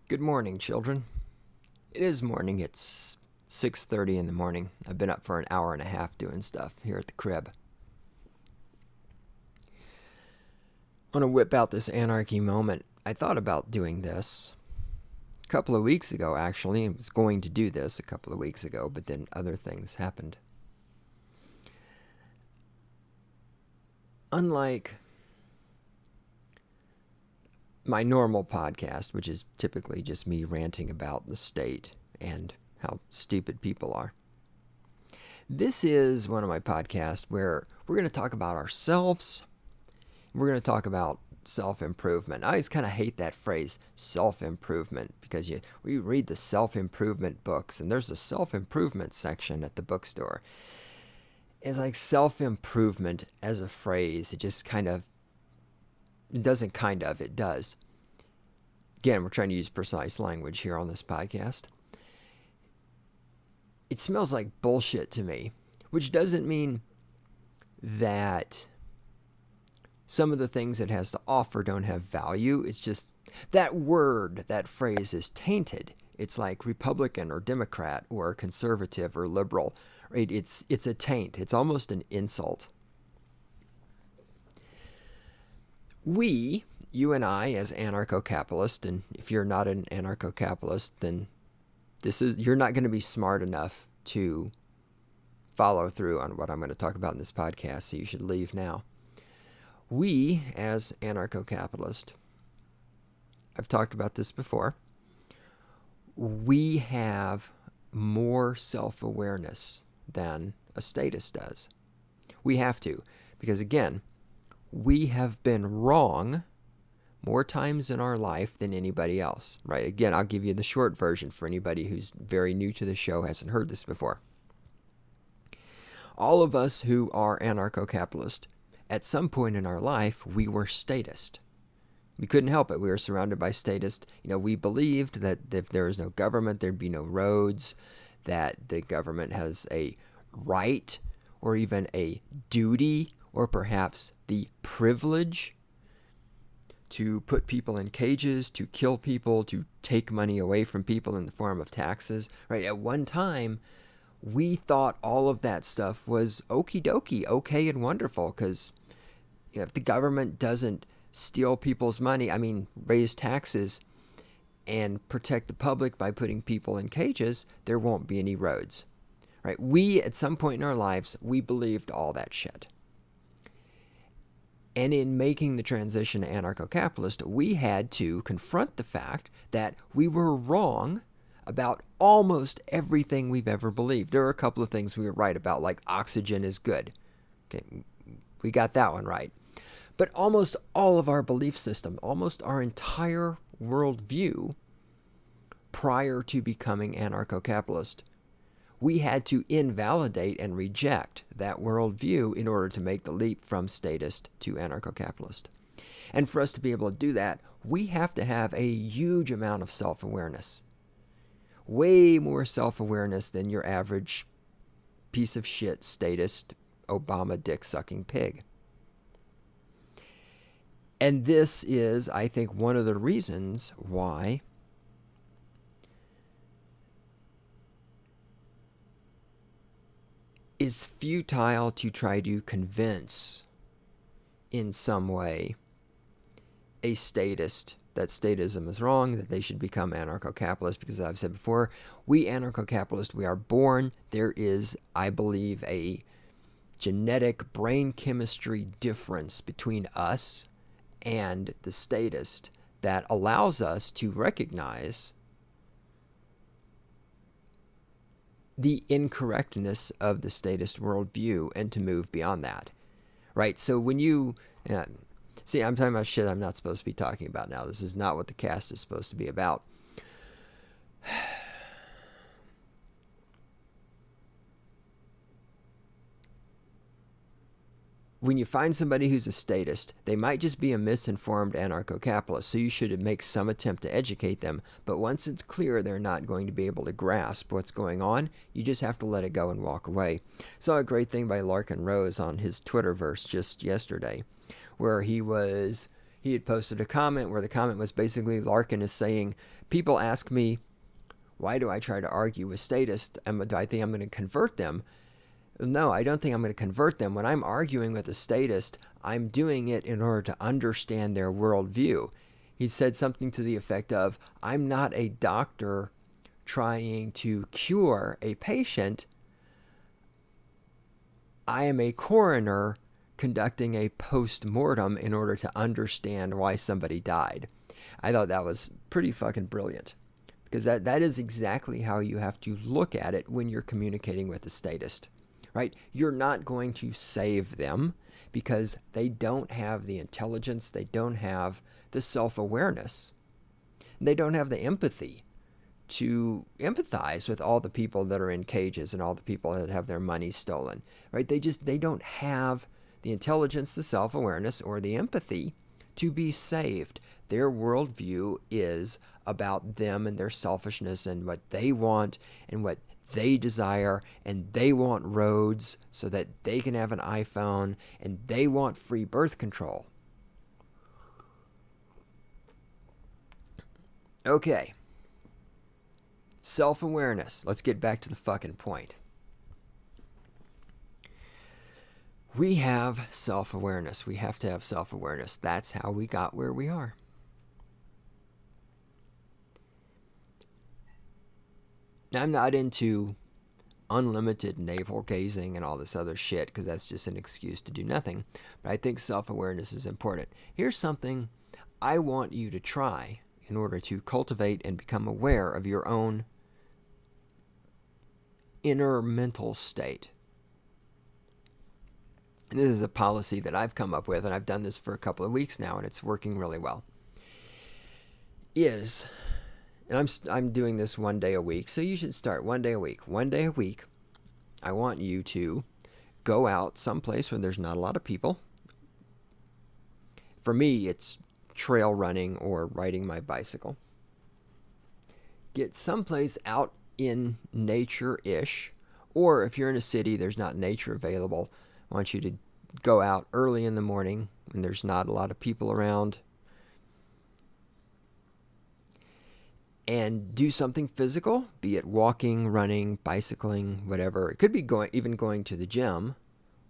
Good morning, children. It is morning. It's 6:30 in the morning. I've been up for an hour and a half doing stuff here at the crib. I want to whip out this Anarchy moment. I thought about doing this a couple of weeks ago, actually. I was going to do this a couple of weeks ago, but then other things happened. Unlike my normal podcast, which is typically just me ranting about the state and how stupid people are, this is one of my podcasts where we're going to talk about ourselves. We're going to talk about self-improvement. I always kind of hate that phrase, self-improvement, because we read the self-improvement books, and there's a self-improvement section at the bookstore. It's like self-improvement as a phrase. It just it does. Again, we're trying to use precise language here on this podcast. It smells like bullshit to me, which doesn't mean that some of the things it has to offer don't have value. It's just that word, that phrase is tainted. It's like Republican or Democrat or conservative or liberal. Right? It's a taint. It's almost an insult. You and I, as anarcho-capitalists, and if you're not an anarcho-capitalist, then you're not going to be smart enough to follow through on what I'm going to talk about in this podcast, so you should leave now. We, as anarcho-capitalists, I've talked about this before, we have more self-awareness than a statist does. We have to, because again, we have been wrong more times in our life than anybody else, right? Again, I'll give you the short version for anybody who's very new to the show, hasn't heard this before. All of us who are anarcho-capitalist, at some point in our life, we were statist. We couldn't help it. We were surrounded by statists. We believed that if there was no government, there'd be no roads, that the government has a right or even a duty or perhaps the privilege to put people in cages, to kill people, to take money away from people in the form of taxes. Right? At one time, we thought all of that stuff was okie dokie, okay and wonderful, because if the government doesn't steal people's money, raise taxes and protect the public by putting people in cages, there won't be any roads. Right? We, at some point in our lives, we believed all that shit. And in making the transition to anarcho-capitalist, we had to confront the fact that we were wrong about almost everything we've ever believed. There are a couple of things we were right about, like oxygen is good. Okay, we got that one right. But almost all of our belief system, almost our entire worldview prior to becoming anarcho-capitalist, we had to invalidate and reject that worldview in order to make the leap from statist to anarcho-capitalist. And for us to be able to do that, we have to have a huge amount of self-awareness. Way more self-awareness than your average piece of shit statist, Obama dick-sucking pig. And this is, I think, one of the reasons why it's futile to try to convince in some way a statist that statism is wrong, that they should become anarcho-capitalists, because as I've said before, we anarcho-capitalists, we are born. There is, I believe, a genetic brain chemistry difference between us and the statist that allows us to recognize the incorrectness of the statist worldview and to move beyond that, right? So when you see, I'm talking about shit I'm not supposed to be talking about now. This is not what the cast is supposed to be about. When you find somebody who's a statist, they might just be a misinformed anarcho-capitalist, so you should make some attempt to educate them. But once it's clear they're not going to be able to grasp what's going on, you just have to let it go and walk away. Saw a great thing by Larkin Rose on his Twitterverse just yesterday, where he was he had posted a comment where the comment was basically Larkin is saying, people ask me, why do I try to argue with statists? Do I think I'm going to convert them? No, I don't think I'm going to convert them. When I'm arguing with a statist, I'm doing it in order to understand their worldview. He said something to the effect of, I'm not a doctor trying to cure a patient. I am a coroner conducting a post-mortem in order to understand why somebody died. I thought that was pretty fucking brilliant, because that is exactly how you have to look at it when you're communicating with a statist, right? You're not going to save them because they don't have the intelligence, they don't have the self-awareness, they don't have the empathy to empathize with all the people that are in cages and all the people that have their money stolen, right? They don't have the intelligence, the self-awareness, or the empathy to be saved. Their worldview is about them and their selfishness and what they want and what they desire, and they want roads so that they can have an iPhone, and they want free birth control. Okay. Self-awareness. Let's get back to the fucking point. We have self-awareness. We have to have self-awareness. That's how we got where we are. Now, I'm not into unlimited navel gazing and all this other shit because that's just an excuse to do nothing. But I think self-awareness is important. Here's something I want you to try in order to cultivate and become aware of your own inner mental state. And this is a policy that I've come up with, and I've done this for a couple of weeks now, and it's working really well. And I'm doing this one day a week, so you should start one day a week. One day a week, I want you to go out someplace where there's not a lot of people. For me, it's trail running or riding my bicycle. Get someplace out in nature-ish, or if you're in a city, there's not nature available, I want you to go out early in the morning when there's not a lot of people around and do something physical, be it walking, running, bicycling, whatever. It could be even going to the gym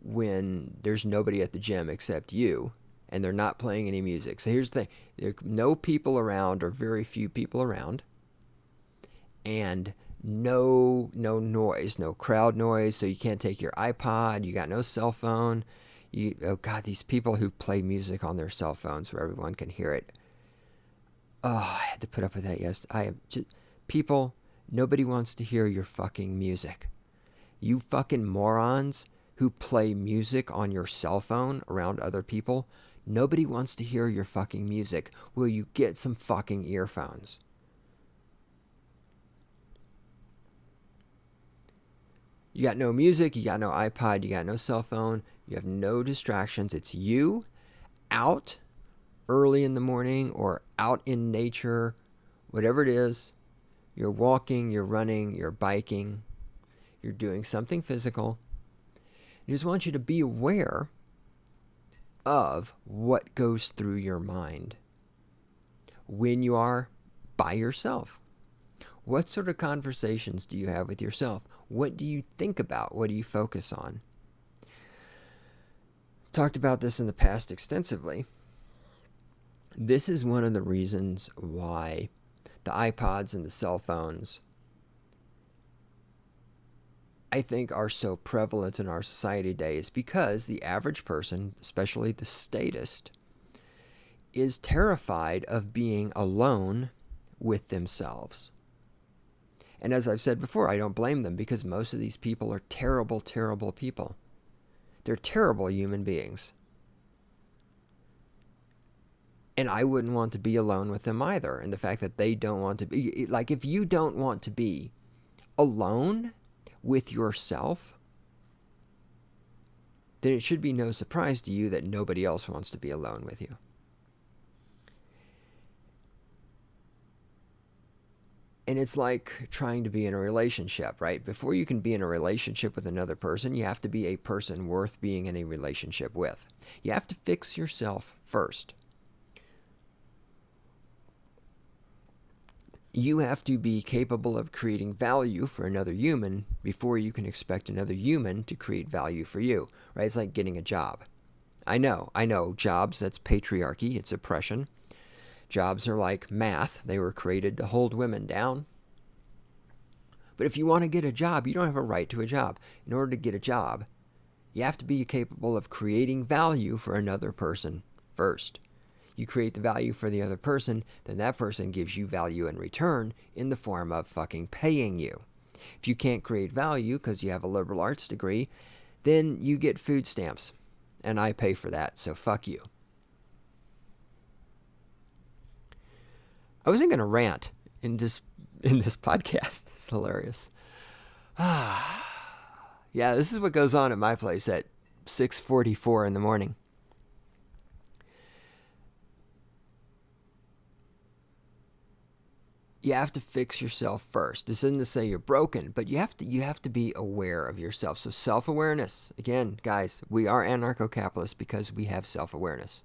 when there's nobody at the gym except you and they're not playing any music. So here's the thing. There are no people around or very few people around, and no noise, no crowd noise, so you can't take your iPod, you got no cell phone. Oh God, these people who play music on their cell phones where everyone can hear it. Oh, I had to put up with that yesterday. People, nobody wants to hear your fucking music. You fucking morons who play music on your cell phone around other people, nobody wants to hear your fucking music. Will you get some fucking earphones? You got no music, you got no iPod, you got no cell phone, you have no distractions. It's you out early in the morning or out in nature, whatever it is. You're walking, you're running, you're biking, you're doing something physical. I just want you to be aware of what goes through your mind when you are by yourself. What sort of conversations do you have with yourself? What do you think about? What do you focus on? Talked about this in the past extensively. This is one of the reasons why the iPods and the cell phones, I think, are so prevalent in our society today, is because the average person, especially the statist, is terrified of being alone with themselves. And as I've said before, I don't blame them, because most of these people are terrible, terrible people. They're terrible human beings. And I wouldn't want to be alone with them either. And the fact that they don't want to be, like, if you don't want to be alone with yourself, then it should be no surprise to you that nobody else wants to be alone with you. And it's like trying to be in a relationship, right? Before you can be in a relationship with another person, you have to be a person worth being in a relationship with. You have to fix yourself first. You have to be capable of creating value for another human before you can expect another human to create value for you, right? It's like getting a job. I know, jobs, that's patriarchy, it's oppression. Jobs are like math. They were created to hold women down. But if you want to get a job, you don't have a right to a job. In order to get a job, you have to be capable of creating value for another person first. You create the value for the other person, then that person gives you value in return in the form of fucking paying you. If you can't create value because you have a liberal arts degree, then you get food stamps. And I pay for that, so fuck you. I wasn't going to rant in this podcast. It's hilarious. Yeah, this is what goes on at my place at 6:44 in the morning. You have to fix yourself first. This isn't to say you're broken, but you have to be aware of yourself. So self-awareness. Again, guys, we are anarcho-capitalists because we have self-awareness.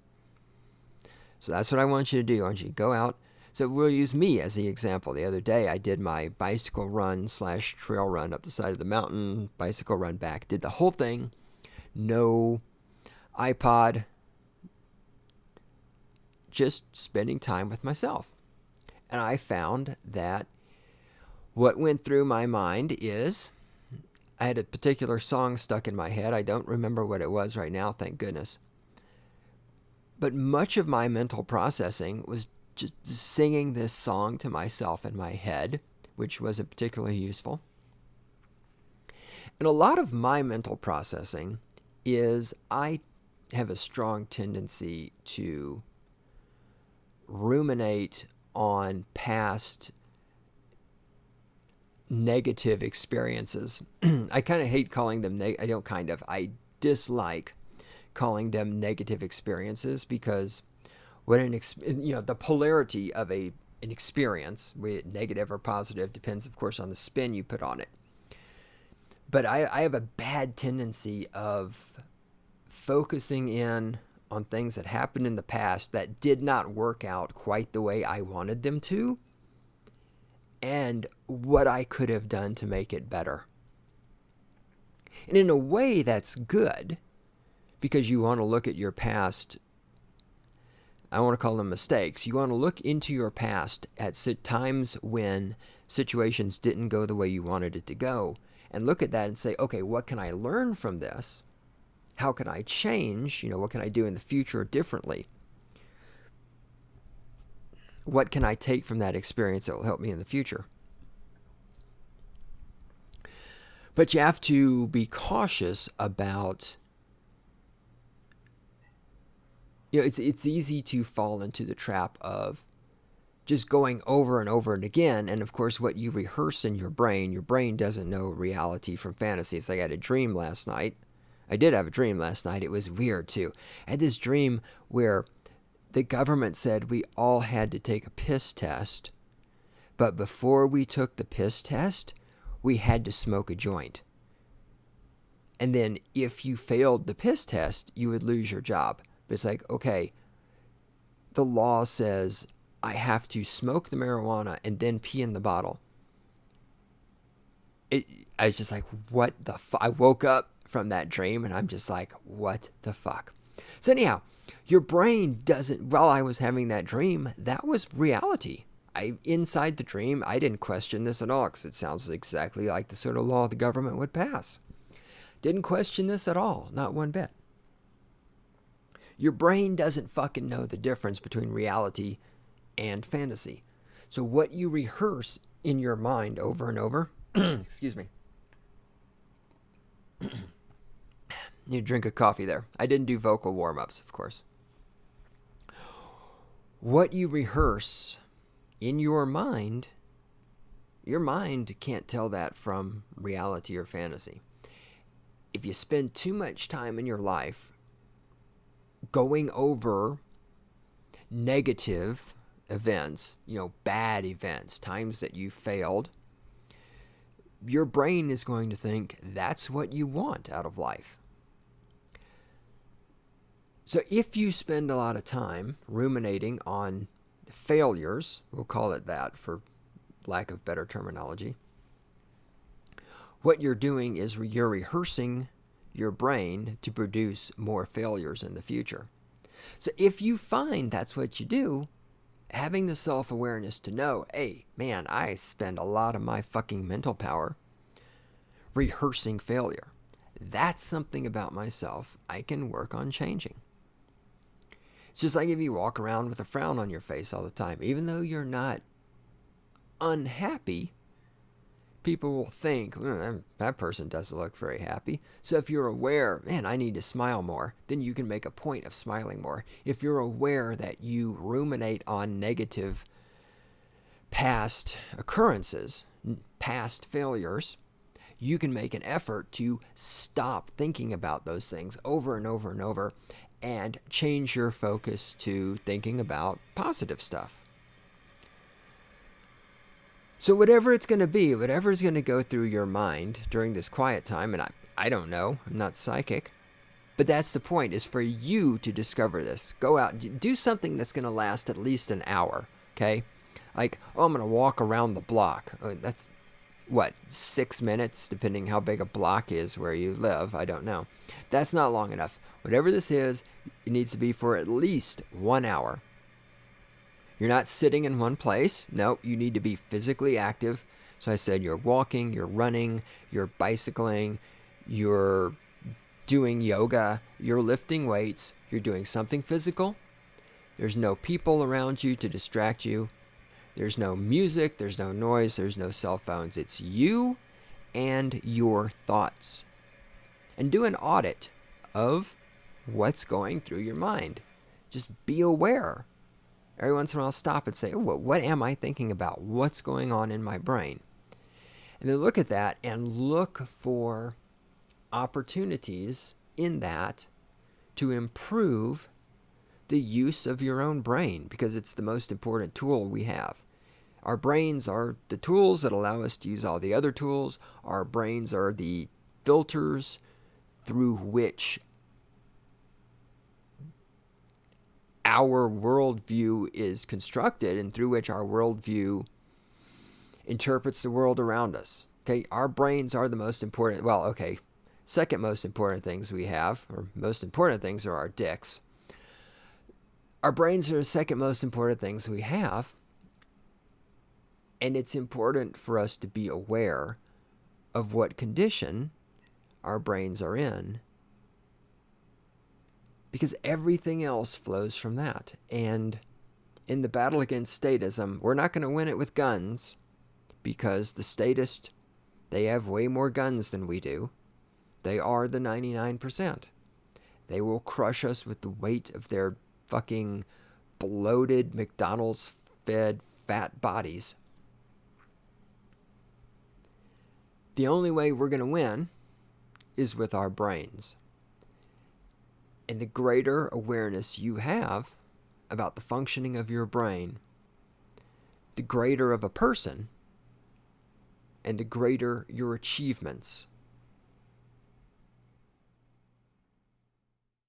So that's what I want you to do. I want you to go out. So we'll use me as the example. The other day I did my bicycle run / trail run up the side of the mountain, bicycle run back. Did the whole thing. No iPod. Just spending time with myself. And I found that what went through my mind is, I had a particular song stuck in my head. I don't remember what it was right now, thank goodness. But much of my mental processing was just singing this song to myself in my head, which wasn't particularly useful. And a lot of my mental processing is I have a strong tendency to ruminate on past negative experiences. I kind of hate calling them, I dislike calling them negative experiences because the polarity of an experience, negative or positive, depends, of course, on the spin you put on it. But I have a bad tendency of focusing in on things that happened in the past that did not work out quite the way I wanted them to, and what I could have done to make it better. And in a way, that's good, because you want to look at your past. I want to call them mistakes. You want to look into your past at times when situations didn't go the way you wanted it to go, and look at that and say, okay, what can I learn from this? How can I change? What can I do in the future differently? What can I take from that experience that will help me in the future? But you have to be cautious about, it's easy to fall into the trap of just going over and over and again. And of course, what you rehearse in your brain doesn't know reality from fantasy. It's like I had a dream last night. I did have a dream last night. It was weird too. I had this dream where the government said we all had to take a piss test, but before we took the piss test, we had to smoke a joint. And then if you failed the piss test, you would lose your job. But it's like, okay, the law says I have to smoke the marijuana and then pee in the bottle. I was just like, what the fuck? I woke up from that dream and I'm just like, what the fuck? So anyhow, your brain doesn't, while I was having that dream, that was reality. Inside the dream, I didn't question this at all because it sounds exactly like the sort of law the government would pass. Didn't question this at all, not one bit. Your brain doesn't fucking know the difference between reality and fantasy. So what you rehearse in your mind over and over, excuse me, you drink a coffee there. I didn't do vocal warm-ups, of course. What you rehearse in your mind can't tell that from reality or fantasy. If you spend too much time in your life going over negative events, bad events, times that you failed, your brain is going to think that's what you want out of life. So if you spend a lot of time ruminating on failures, we'll call it that for lack of better terminology. What you're doing is you're rehearsing your brain to produce more failures in the future. So if you find that's what you do, having the self-awareness to know, hey, man, I spend a lot of my fucking mental power rehearsing failure. That's something about myself I can work on changing. It's just like if you walk around with a frown on your face all the time, even though you're not unhappy, people will think, that person doesn't look very happy. So if you're aware, man, I need to smile more, then you can make a point of smiling more. If you're aware that you ruminate on negative past occurrences, past failures, you can make an effort to stop thinking about those things over and over and over and change your focus to thinking about positive stuff. So whatever it's going to be, whatever's going to go through your mind during this quiet time, and I don't know, I'm not psychic, but that's the point, is for you to discover this. Go out and do something that's going to last at least an hour, okay? Like, I'm going to walk around the block. That's, 6 minutes, depending how big a block is where you live. I don't know. That's not long enough. Whatever this is, it needs to be for at least 1 hour. You're not sitting in one place. No, you need to be physically active. So I said you're walking, you're running, you're bicycling, you're doing yoga, you're lifting weights, you're doing something physical. There's no people around you to distract you. There's no music, there's no noise, there's no cell phones. It's you and your thoughts. And do an audit of what's going through your mind. Just be aware. Every once in a while, stop and say, what am I thinking about? What's going on in my brain? And then look at that and look for opportunities in that to improve the use of your own brain, because it's the most important tool we have. Our brains are the tools that allow us to use all the other tools. Our brains are the filters through which our worldview is constructed and through which our worldview interprets the world around us. Okay, our brains are the most important, second most important things we have, or most important things are our dicks. Our brains are the second most important things we have, and it's important for us to be aware of what condition our brains are in, because everything else flows from that. And in the battle against statism, we're not going to win it with guns, because the statists, they have way more guns than we do. They are the 99%. They will crush us with the weight of their fucking bloated, McDonald's-fed fat bodies. The only way we're going to win is with our brains. And the greater awareness you have about the functioning of your brain, the greater of a person and the greater your achievements